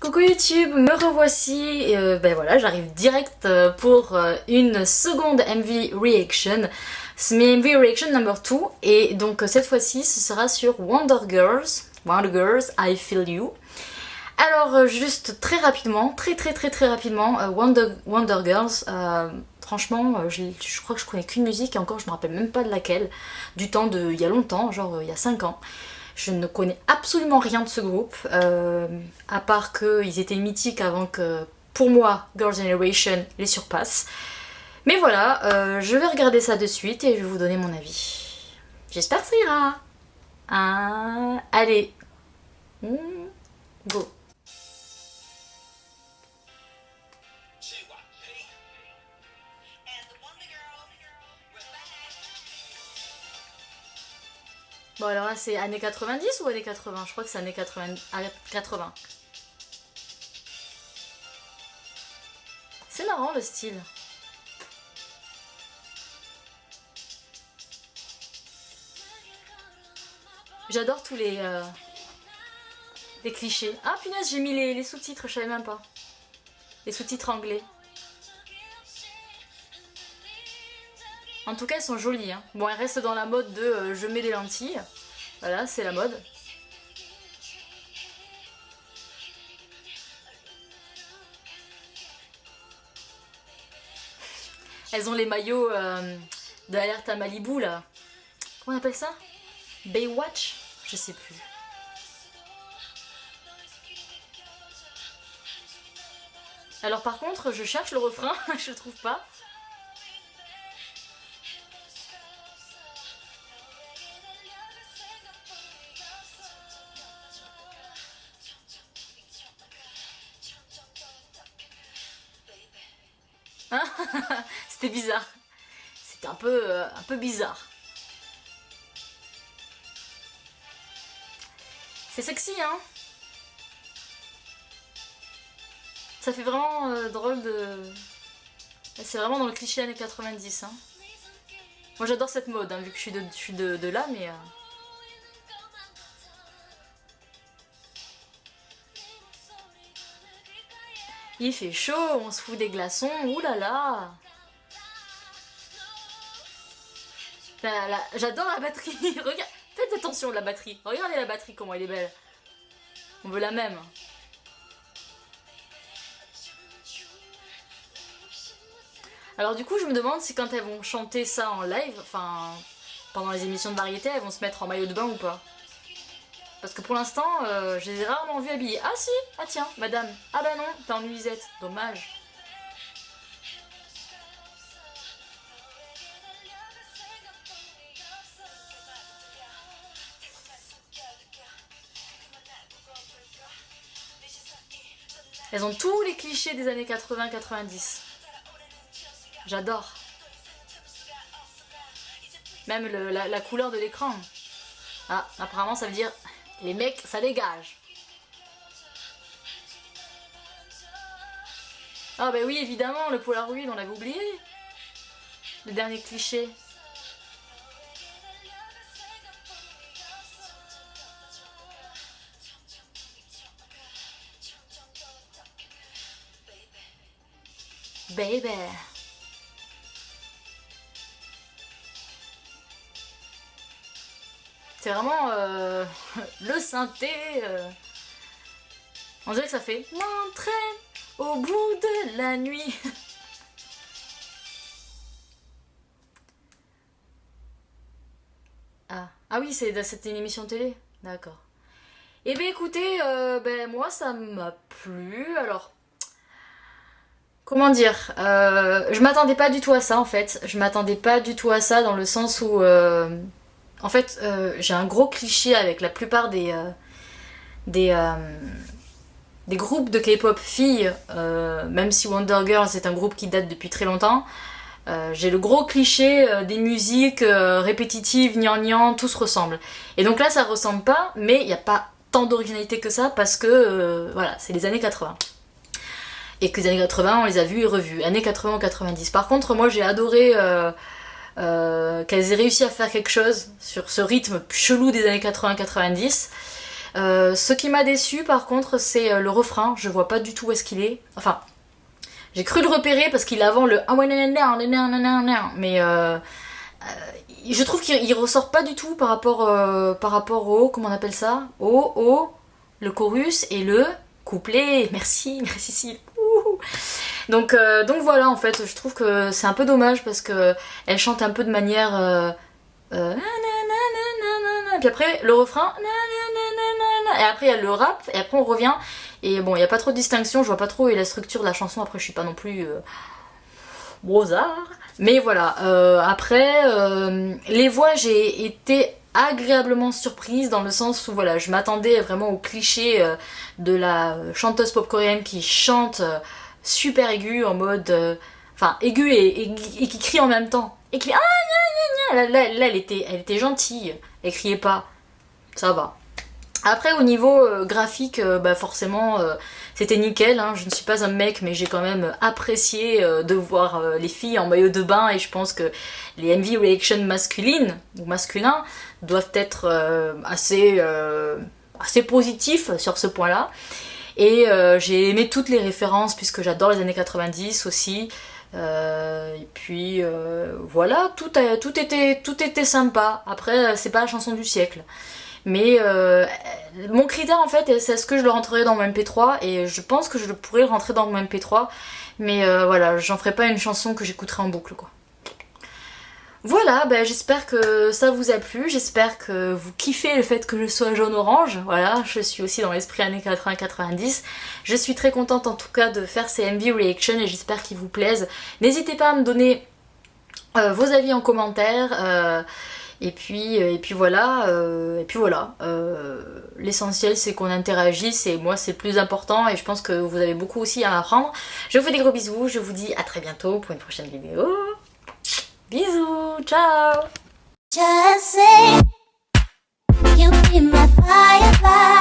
Coucou YouTube, me revoici, ben voilà, j'arrive direct pour une seconde MV Reaction. C'est mes MV Reaction number 2 et donc cette fois-ci ce sera sur Wonder Girls, I Feel You. Alors juste très rapidement, très rapidement, Wonder Girls, franchement je crois que je connais qu'une musique et encore je me rappelle même pas de laquelle, du temps de il y a longtemps, genre il y a 5 ans. Je ne connais absolument rien de ce groupe, à part qu'ils étaient mythiques avant que, pour moi, Girls' Generation les surpasse. Mais voilà, je vais regarder ça de suite et je vais vous donner mon avis. J'espère que ça ira. Allez, go. Bon alors là c'est années 90 ou années 80? Je crois que c'est années 80. 80. C'est marrant le style. J'adore tous les clichés. Ah punaise, j'ai mis les sous-titres, je savais même pas. Les sous-titres anglais. En tout cas, elles sont jolies. Hein. Bon, elles restent dans la mode de je mets des lentilles. Voilà, c'est la mode. Elles ont les maillots de Alerte à Malibu, là. Comment on appelle ça? Baywatch? Je sais plus. Alors par contre, je cherche le refrain, je le trouve pas. C'était bizarre. C'était un peu bizarre. C'est sexy, hein. Ça fait vraiment drôle de... C'est vraiment dans le cliché années 90, hein. Moi j'adore cette mode, hein, vu que je suis de là, mais... Il fait chaud, on se fout des glaçons, oulala. J'adore la batterie, regarde, faites attention à la batterie. Regardez la batterie, comment elle est belle. On veut la même. Alors du coup, je me demande si quand elles vont chanter ça en live, enfin, pendant les émissions de variété, elles vont se mettre en maillot de bain ou pas. Parce que pour l'instant, je les ai rarement vues habillées. Ah si, ah tiens, madame. Ah bah non, t'es en nuisette, dommage. Elles ont tous les clichés des années 80-90. J'adore. Même la couleur de l'écran. Ah, apparemment ça veut dire les mecs, ça dégage. Ah bah oui, évidemment, le Polaroid, on l'avait oublié. Le dernier cliché. Baby. C'est vraiment le synthé. On dirait que ça fait m'entraîne au bout de la nuit. Ah oui, c'était une émission télé. D'accord. Eh bien écoutez, ben, moi ça m'a plu. Alors, comment dire, je m'attendais pas du tout à ça en fait. Je m'attendais pas du tout à ça dans le sens où... en fait, j'ai un gros cliché avec la plupart des, des groupes de K-pop filles, même si Wonder Girls est un groupe qui date depuis très longtemps. J'ai le gros cliché des musiques répétitives, gnangnan, tout se ressemble. Et donc là, ça ressemble pas, mais il n'y a pas tant d'originalité que ça parce que, voilà, c'est les années 80. Et que les années 80, on les a vues et revues. Années 80 ou 90. Par contre, moi, j'ai adoré... qu'elles aient réussi à faire quelque chose sur ce rythme chelou des années 80-90. Ce qui m'a déçu par contre c'est le refrain, je vois pas du tout où est-ce qu'il est. Enfin, j'ai cru le repérer parce qu'il a avant le ah ouais mais je trouve qu'il ressort pas du tout par rapport au, comment on appelle ça, le chorus et le couplet. Merci Cécile. Donc voilà, en fait, je trouve que c'est un peu dommage parce que elle chante un peu de manière et puis après le refrain et après il y a le rap et après on revient et bon, il y a pas trop de distinction, je vois pas trop et la structure de la chanson. Après je suis pas non plus Mozart. Mais voilà, après, les voix, j'ai été agréablement surprise dans le sens où voilà, je m'attendais vraiment au cliché de la chanteuse pop coréenne qui chante super aiguë en mode. Enfin, aiguë et qui crie en même temps. Et qui. Ah, là, elle était gentille, elle criait pas. Ça va. Après au niveau graphique, bah forcément c'était nickel, hein. Je ne suis pas un mec mais j'ai quand même apprécié de voir les filles en maillot de bain et je pense que les MV reaction masculines ou masculins doivent être assez positifs sur ce point là. Et j'ai aimé toutes les références puisque j'adore les années 90 aussi. Et puis voilà, tout était sympa. Après c'est pas la chanson du siècle. Mais mon critère en fait, c'est est-ce que je le rentrerai dans mon MP3 et je pense que je pourrais le rentrer dans mon MP3. Mais voilà, j'en ferai pas une chanson que j'écouterai en boucle quoi. Voilà, bah, j'espère que ça vous a plu, j'espère que vous kiffez le fait que je sois jaune-orange. Voilà, je suis aussi dans l'esprit années 80-90. Je suis très contente en tout cas de faire ces MV Reaction et j'espère qu'ils vous plaisent. N'hésitez pas à me donner vos avis en commentaire. Et puis voilà, l'essentiel c'est qu'on interagisse et moi c'est le plus important et je pense que vous avez beaucoup aussi à apprendre. Je vous fais des gros bisous, je vous dis à très bientôt pour une prochaine vidéo. Bisous, ciao. Just say you be my firefly.